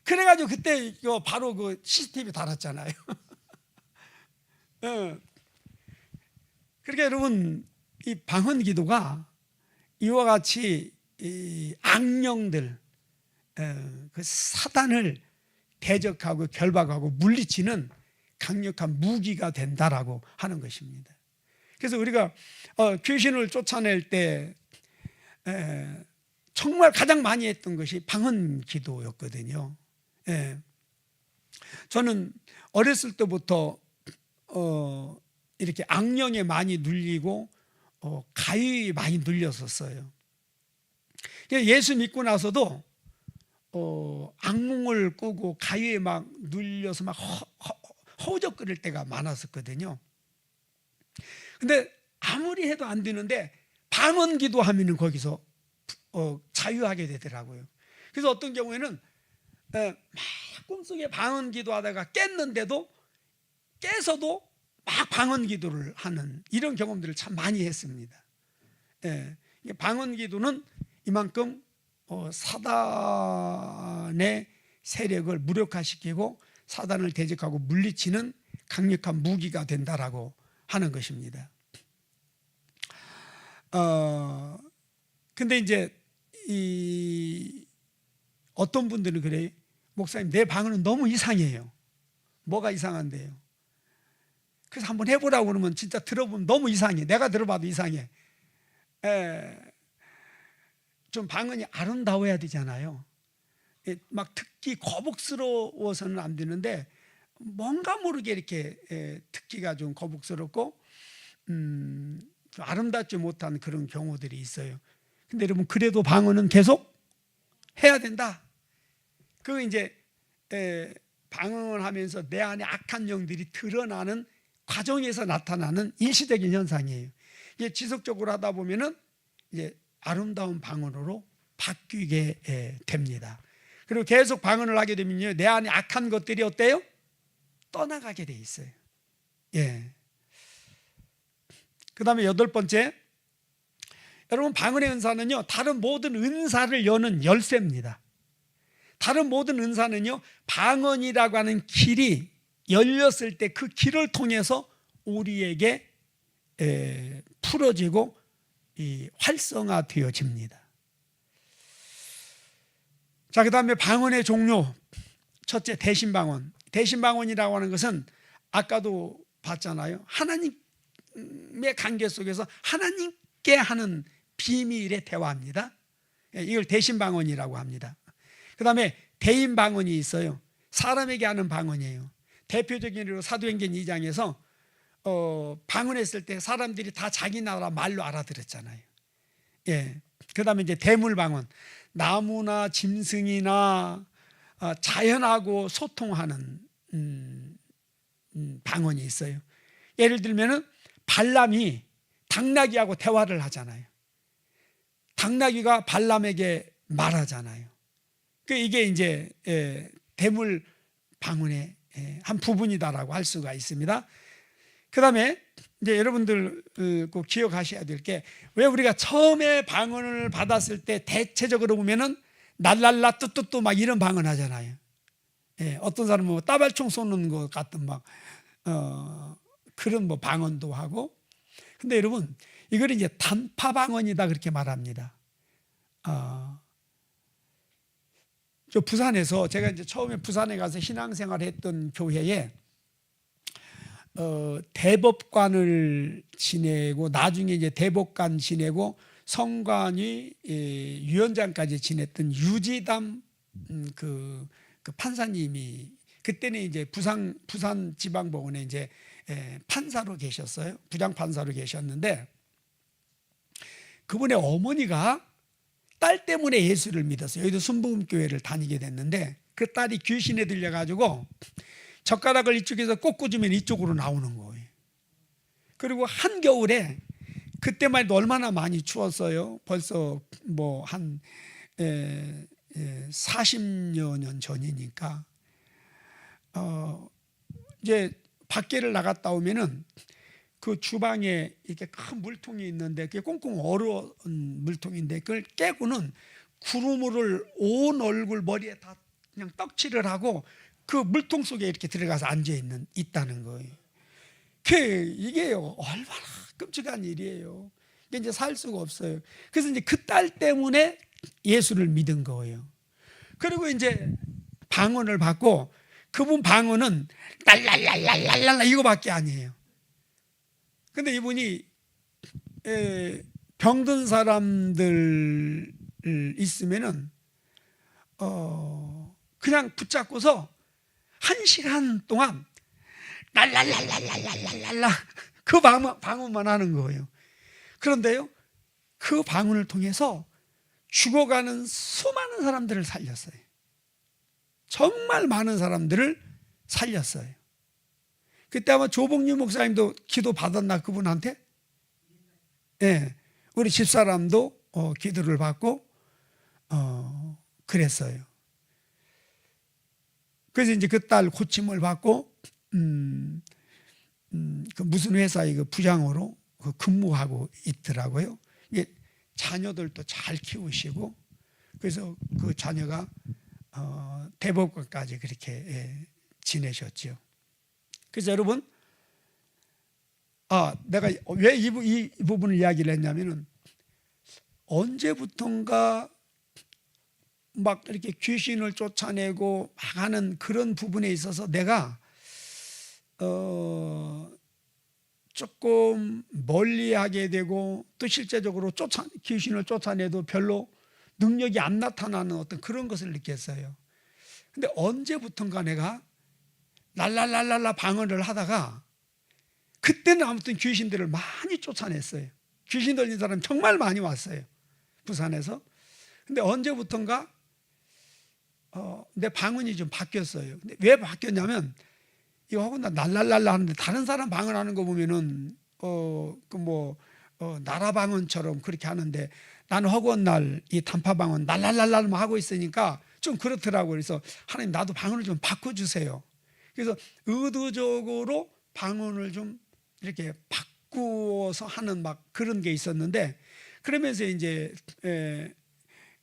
그래가지고 그때 바로 그 CCTV 달았잖아요. 그러니까 여러분 이 방언 기도가 이와 같이 이 악령들 그 사단을 대적하고 결박하고 물리치는 강력한 무기가 된다라고 하는 것입니다. 그래서 우리가 귀신을 쫓아낼 때 정말 가장 많이 했던 것이 방언 기도였거든요. 저는 어렸을 때부터 이렇게 악령에 많이 눌리고 가위에 많이 눌렸었어요. 예수 믿고 나서도 악몽을 꿈을 꾸고 가위에 막 눌려서 막 허우적거릴 때가 많았었거든요. 근데 아무리 해도 안 되는데 방언기도 하면은 거기서 자유하게 되더라고요. 그래서 어떤 경우에는 막 꿈속에 방언기도 하다가 깼는데도 깨서도 막 방언기도를 하는 이런 경험들을 참 많이 했습니다. 방언기도는 이만큼 사단의 세력을 무력화시키고 사단을 대적하고 물리치는 강력한 무기가 된다라고 하는 것입니다. 근데 이제 어떤 분들은 그래요. 목사님, 내 방언은 너무 이상해요. 뭐가 이상한데요? 그래서 한번 해보라고 그러면 진짜 들어보면 너무 이상해. 내가 들어봐도 이상해. 좀 방언이 아름다워야 되잖아요. 막 듣기 거북스러워서는 안 되는데 뭔가 모르게 이렇게 듣기가 좀 거북스럽고 좀 아름답지 못한 그런 경우들이 있어요. 근데 여러분, 그래도 방언은 계속 해야 된다. 그 이제 방언을 하면서 내 안에 악한 영들이 드러나는 과정에서 나타나는 일시적인 현상이에요. 이게 지속적으로 하다 보면은 이제 아름다운 방언으로 바뀌게 됩니다. 그리고 계속 방언을 하게 되면요, 내 안에 악한 것들이 어때요? 떠나가게 돼 있어요. 그 다음에 8번째, 여러분, 방언의 은사는요, 다른 모든 은사를 여는 열쇠입니다. 다른 모든 은사는요, 방언이라고 하는 길이 열렸을 때 그 길을 통해서 우리에게 풀어지고 활성화되어집니다. 자, 그 다음에 방언의 종류. 첫째, 대신방언. 대신방언이라고 하는 것은 아까도 봤잖아요. 하나님의 관계 속에서 하나님께 하는 비밀의 대화입니다. 이걸 대신방언이라고 합니다. 그 다음에 대인방언이 있어요. 사람에게 하는 방언이에요. 대표적인 예로 사도행전 2장에서 방언했을 때 사람들이 다 자기 나라 말로 알아들었잖아요. 그 다음에 이제 대물방언. 나무나 짐승이나 자연하고 소통하는 방언이 있어요. 예를 들면은 발람이 당나귀하고 대화를 하잖아요. 당나귀가 발람에게 말하잖아요. 이게 이제 대물 방언의 한 부분이다라고 할 수가 있습니다. 그 다음에 이제 여러분들 꼭 기억하셔야 될 게, 왜 우리가 처음에 방언을 받았을 때 대체적으로 보면은 날랄라 뚜뚜뚜 막 이런 방언 하잖아요. 어떤 사람은 뭐 따발총 쏘는 것 같은 막 그런 뭐 방언도 하고. 근데 여러분, 이걸 이제 단파 방언이다 그렇게 말합니다. 저 부산에서 제가 이제 처음에 부산에 가서 신앙생활을 했던 교회에 대법관을 지내고 나중에 이제 대법관 지내고 성관위 위원장까지 지냈던 유지담 그 판사님이 그때는 이제 부산 지방법원에 이제 판사로 계셨어요. 부장 판사로 계셨는데, 그분의 어머니가 딸 때문에 예수를 믿었어요. 여기도 순복음교회를 다니게 됐는데, 그 딸이 귀신에 들려가지고 젓가락을 이쪽에서 꽂고주면 이쪽으로 나오는 거예요. 그리고 한겨울에, 그때만 해도 얼마나 많이 추웠어요. 벌써 뭐 한 40여 년 전이니까 이제 밖에를 나갔다 오면은 그 주방에 이렇게 큰 물통이 있는데, 그게 꽁꽁 얼은 물통인데, 그걸 깨고는 구루물을 온 얼굴 머리에 다 그냥 떡칠을 하고 그 물통 속에 이렇게 들어가서 있다는 거예요. 이게 얼마나 끔찍한 일이에요. 이게 이제 살 수가 없어요. 그래서 이제 그 딸 때문에 예수를 믿은 거예요. 그리고 이제 방언을 받고, 그분 방언은 랄랄랄랄랄랄라 이거밖에 아니에요. 근데 이분이 병든 사람들 있으면은 그냥 붙잡고서 1시간 동안 랄랄랄랄랄랄랄라 그 방언만 하는 거예요. 그런데요, 그 방언을 통해서 죽어가는 수많은 사람들을 살렸어요. 정말 많은 사람들을 살렸어요. 그때 아마 조봉유 목사님도 기도 받았나 그분한테? 예, 우리 집사람도 기도를 받고 그랬어요. 그래서 이제 그 딸 고침을 받고 그 무슨 회사의 그 부장으로 근무하고 있더라고요. 이게 자녀들도 잘 키우시고, 그래서 그 자녀가 대법관까지 그렇게 지내셨죠. 그래서 여러분, 내가 왜 이 부분을 이야기를 했냐면은, 언제부턴가 막 이렇게 귀신을 쫓아내고 막 하는 그런 부분에 있어서 내가 조금 멀리하게 되고, 또 실제적으로 귀신을 쫓아내도 별로 능력이 안 나타나는 어떤 그런 것을 느꼈어요. 근데 언제부턴가 내가 랄랄랄랄라 방언을 하다가, 그때는 아무튼 귀신들을 많이 쫓아냈어요. 귀신 들린 사람 정말 많이 왔어요, 부산에서. 근데 언제부턴가 내 방언이 좀 바뀌었어요. 근데 왜 바뀌었냐면, 이거 하고 나 랄랄랄라 하는데 다른 사람 방언하는 거 보면은 나라 방언처럼 그렇게 하는데, 나는 허구한 날 이 단파 방언 랄랄랄랄만 하고 있으니까 좀 그렇더라고요. 그래서 하나님, 나도 방언을 좀 바꿔주세요. 그래서 의도적으로 방언을 좀 이렇게 바꾸어서 하는 막 그런 게 있었는데, 그러면서 이제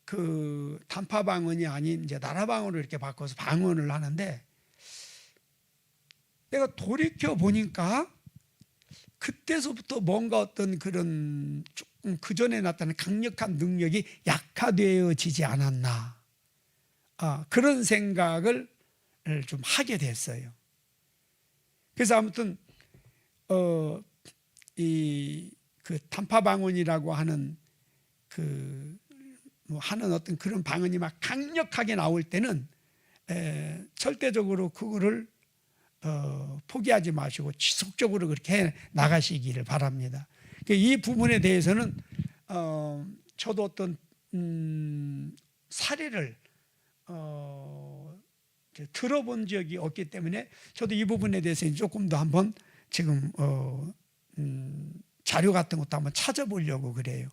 그 단파 방언이 아닌 이제 나라 방언으로 이렇게 바꿔서 방언을 하는데, 내가 돌이켜 보니까 그때서부터 뭔가 어떤 그런 조금 그 전에 나타난 강력한 능력이 약화되어지지 않았나, 그런 생각을 좀 하게 됐어요. 그래서 아무튼 그 단파 방언이라고 하는 하는 어떤 그런 방언이 막 강력하게 나올 때는 절대적으로 그거를 포기하지 마시고 지속적으로 그렇게 해 나가시기를 바랍니다. 이 부분에 대해서는 저도 어떤 사례를 들어본 적이 없기 때문에, 저도 이 부분에 대해서 조금 더 한번 지금 자료 같은 것도 한번 찾아보려고 그래요.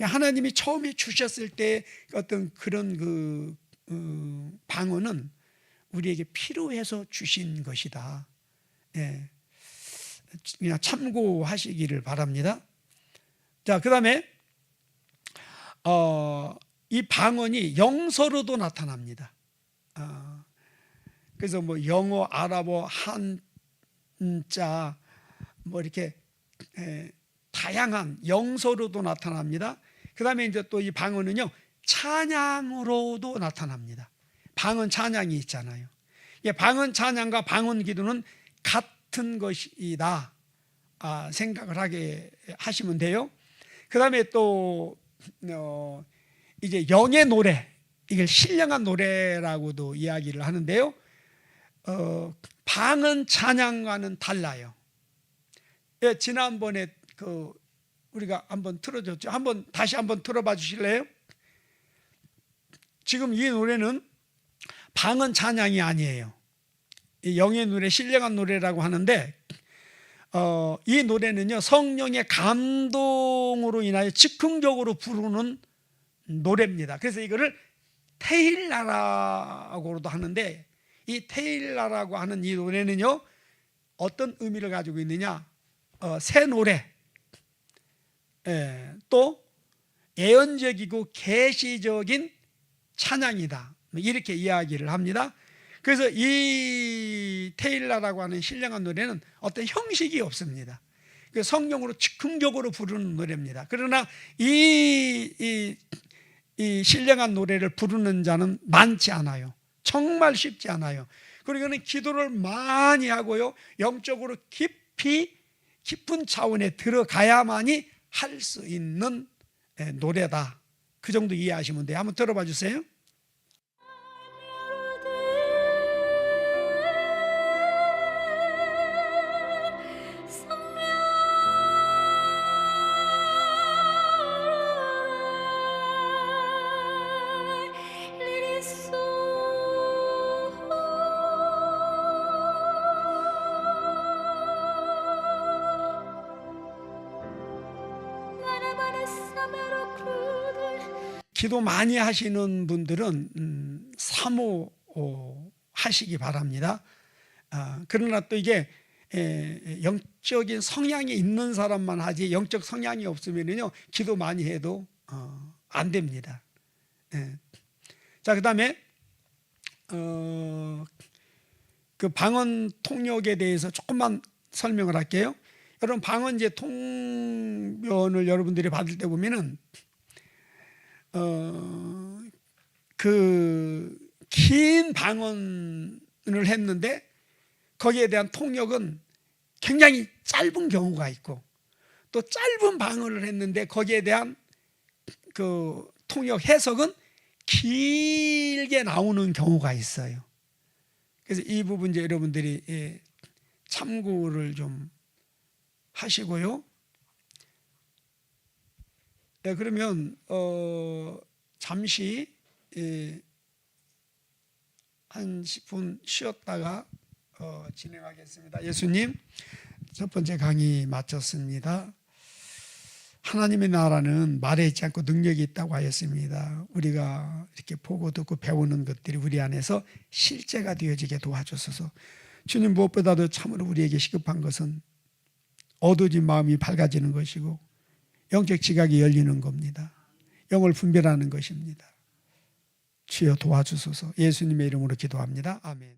하나님이 처음에 주셨을 때 어떤 그런 방언은 우리에게 필요해서 주신 것이다. 예. 그냥 참고하시기를 바랍니다. 자, 그 다음에 이 방언이 영서로도 나타납니다. 그래서 뭐 영어, 아랍어, 한자 뭐 이렇게 다양한 영서로도 나타납니다. 그 다음에 이제 또 이 방언은요, 찬양으로도 나타납니다. 방언 찬양이 있잖아요. 방언 찬양과 방언 기도는 같은 것이다 생각을 하게 하시면 돼요. 그 다음에 또 이제 영의 노래, 이걸 신령한 노래라고도 이야기를 하는데요. 방언 찬양과는 달라요. 지난번에 우리가 한번 틀어줬죠. 다시 한번 들어봐 주실래요? 지금 이 노래는 방언 찬양이 아니에요. 영의 노래, 신령한 노래라고 하는데, 이 노래는요, 성령의 감동으로 인하여 즉흥적으로 부르는 노래입니다. 그래서 이거를 테일라라고도 하는데, 이 테일라라고 하는 이 노래는요, 어떤 의미를 가지고 있느냐, 새 노래, 또 예언적이고 계시적인 찬양이다, 이렇게 이야기를 합니다. 그래서 이 테일라라고 하는 신령한 노래는 어떤 형식이 없습니다. 성령으로 즉흥적으로 부르는 노래입니다. 그러나 이 신령한 노래를 부르는 자는 많지 않아요. 정말 쉽지 않아요. 그리고 이거는 기도를 많이 하고요, 영적으로 깊은 차원에 들어가야만이 할 수 있는 노래다. 그 정도 이해하시면 돼요. 한번 들어봐 주세요. 기도 많이 하시는 분들은 사모 하시기 바랍니다. 그러나 또 이게 영적인 성향이 있는 사람만 하지 영적 성향이 없으면요 기도 많이 해도 안 됩니다. 자, 그다음에 그 방언 통역에 대해서 조금만 설명을 할게요. 여러분 방언제 통변을 여러분들이 받을 때 보면은 그 긴 방언을 했는데 거기에 대한 통역은 굉장히 짧은 경우가 있고, 또 짧은 방언을 했는데 거기에 대한 그 통역 해석은 길게 나오는 경우가 있어요. 그래서 이 부분 이제 여러분들이 참고를 좀 하시고요. 네, 그러면 잠시 한 10분 쉬었다가 진행하겠습니다. 예수님, 첫 번째 강의 마쳤습니다. 하나님의 나라는 말에 있지 않고 능력이 있다고 하였습니다. 우리가 이렇게 보고 듣고 배우는 것들이 우리 안에서 실제가 되어지게 도와주소서. 주님, 무엇보다도 참으로 우리에게 시급한 것은 어두워진 마음이 밝아지는 것이고 영적 지각이 열리는 겁니다. 영을 분별하는 것입니다. 주여 도와주소서. 예수님의 이름으로 기도합니다. 아멘.